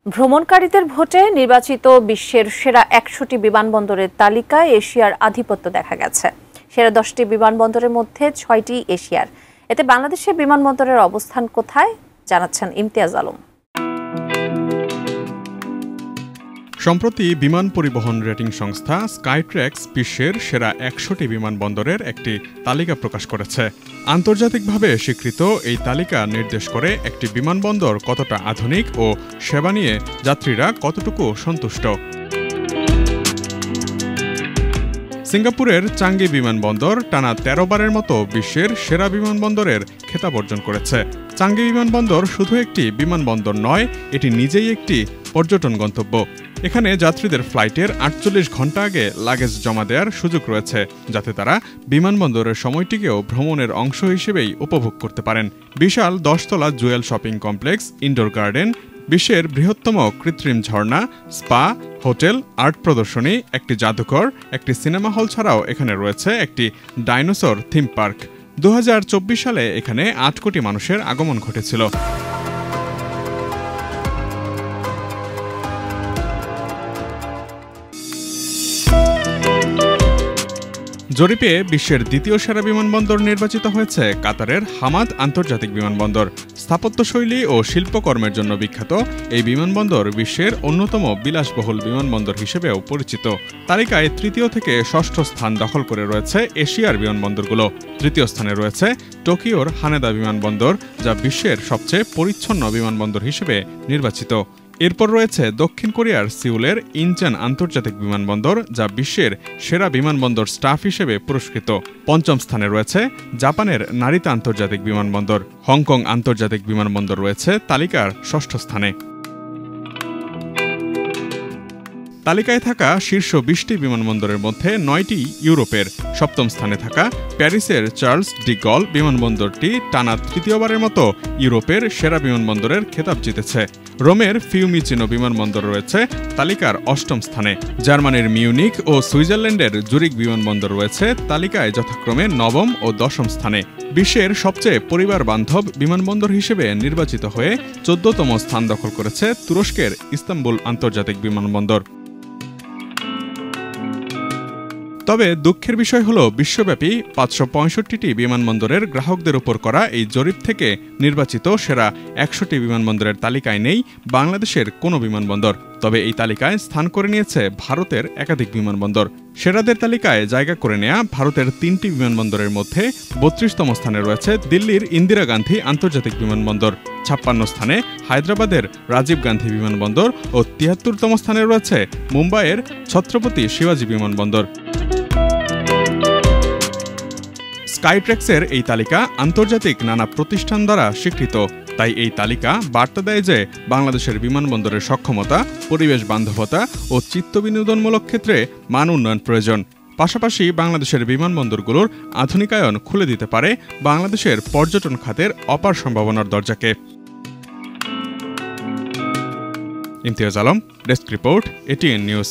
ভ্রমণকারীদের ভোটে নির্বাচিত বিশ্বের সেরা ১০০টি বিমানবন্দরের তালিকায় এশিয়ার আধিপত্য দেখা গেছে। সেরা ১০টি বিমানবন্দরের মধ্যে ৬টি এশিয়ার। এতে বাংলাদেশের বিমানবন্দরের অবস্থান কোথায় জানাচ্ছেন ইমতিয়াজ আলম। সম্প্রতি বিমান পরিবহন রেটিং সংস্থা স্কাইট্র্যাক্স বিশ্বের সেরা ১০০টি বিমানবন্দরের একটি তালিকা প্রকাশ করেছে। আন্তর্জাতিকভাবে স্বীকৃত এই তালিকা নির্দেশ করে একটি বিমানবন্দর কতটা আধুনিক ও সেবা নিয়ে যাত্রীরা কতটুকু সন্তুষ্ট। সিঙ্গাপুরের চাঙ্গি বিমানবন্দর টানা ১৩ বারের মতো বিশ্বের সেরা বিমানবন্দরের খেতাব অর্জন করেছে। চাঙ্গি বিমানবন্দর শুধু একটি বিমানবন্দর নয়, এটি নিজেই একটি পর্যটন গন্তব্য। এখানে যাত্রীদের ফ্লাইটের ৪৮ ঘণ্টা আগে লাগেজ জমা দেওয়ার সুযোগ রয়েছে, যাতে তারা বিমানবন্দরের সময়টিকেও ভ্রমণের অংশ হিসেবেই উপভোগ করতে পারেন। বিশাল ১০তলা jewel shopping complex, indoor garden, বিশ্বের বৃহত্তম কৃত্রিম ঝর্ণা, স্পা, হোটেল, আর্ট প্রদর্শনী, একটি জাদুঘর, একটি সিনেমা হল ছাড়াও এখানে রয়েছে একটি ডাইনোসর থিম পার্ক। ২০২৪ সালে এখানে ৮ কোটি মানুষের আগমন ঘটেছিল। জরিপে বিশ্বের দ্বিতীয় সেরা বিমানবন্দর নির্বাচিত হয়েছে কাতারের হামাদ আন্তর্জাতিক বিমানবন্দর। স্থাপত্যশৈলী ও শিল্পকর্মের জন্য বিখ্যাত এই বিমানবন্দর বিশ্বের অন্যতম বিলাসবহুল বিমানবন্দর হিসেবেও পরিচিত। তালিকায় তৃতীয় থেকে ষষ্ঠ স্থান দখল করে রয়েছে এশিয়ার বিমানবন্দরগুলো। তৃতীয় স্থানে রয়েছে টোকিওর হানেদা বিমানবন্দর, যা বিশ্বের সবচেয়ে পরিচ্ছন্ন বিমানবন্দর হিসেবে নির্বাচিত। এরপর রয়েছে দক্ষিণ কোরিয়ার সিউলের ইনচন আন্তর্জাতিক বিমানবন্দর, যা বিশ্বের সেরা বিমানবন্দর স্টাফ হিসেবে পুরস্কৃত। পঞ্চম স্থানে রয়েছে জাপানের নারিতা আন্তর্জাতিক বিমানবন্দর। হংকং আন্তর্জাতিক বিমানবন্দর রয়েছে তালিকার ষষ্ঠ স্থানে। তালিকায় থাকা শীর্ষ ২০টি বিমানবন্দরের মধ্যে ৯টি ইউরোপের। সপ্তম স্থানে থাকা প্যারিসের চার্লস ডি গল বিমানবন্দরটি টানা তৃতীয়বারের মতো ইউরোপের সেরা বিমানবন্দরের খেতাব জিতেছে। রোমের ফিউমিচিনো বিমানবন্দর রয়েছে তালিকার অষ্টম স্থানে। জার্মানির মিউনিক ও সুইজারল্যান্ডের জুরিক বিমানবন্দর রয়েছে তালিকায় যথাক্রমে নবম ও দশম স্থানে। বিশ্বের সবচেয়ে পরিবার বান্ধব বিমানবন্দর হিসেবে নির্বাচিত হয়ে ১৪তম স্থান দখল করেছে তুরস্কের ইস্তাম্বুল আন্তর্জাতিক বিমানবন্দর। তবে দুঃখের বিষয় হলো, বিশ্বব্যাপী ৫৬৫টি বিমানবন্দরের গ্রাহকদের উপর করা এই জরিপ থেকে নির্বাচিত সেরা ১০০টি বিমানবন্দরের তালিকায় নেই বাংলাদেশের কোনো বিমানবন্দর। তবে এই তালিকায় স্থান করে নিয়েছে ভারতের একাধিক বিমানবন্দর। সেরাদের তালিকায় জায়গা করে নেয়া ভারতের ৩টি বিমানবন্দরের মধ্যে ৩২তম স্থানে রয়েছে দিল্লির ইন্দিরা গান্ধী আন্তর্জাতিক বিমানবন্দর। ৫৬ স্থানে হায়দ্রাবাদের রাজীব গান্ধী বিমানবন্দর ও ৭৩তম স্থানে রয়েছে মুম্বাইয়ের ছত্রপতি শিবাজী বিমানবন্দর। স্কাইট্র্যাক্সের এই তালিকা আন্তর্জাতিক নানা প্রতিষ্ঠান দ্বারা স্বীকৃত। তাই এই তালিকা বার্তা দেয় যে বাংলাদেশের বিমানবন্দরের সক্ষমতা, পরিবেশ বান্ধবতা ও চিত্তবিনোদনমূলক ক্ষেত্রে মান উন্নয়ন প্রয়োজন। পাশাপাশি বাংলাদেশের বিমানবন্দরগুলোর আধুনিকায়ন খুলে দিতে পারে বাংলাদেশের পর্যটন খাতের অপার সম্ভাবনার দরজাকে। Imtiaz Alam, desk report, ATN news.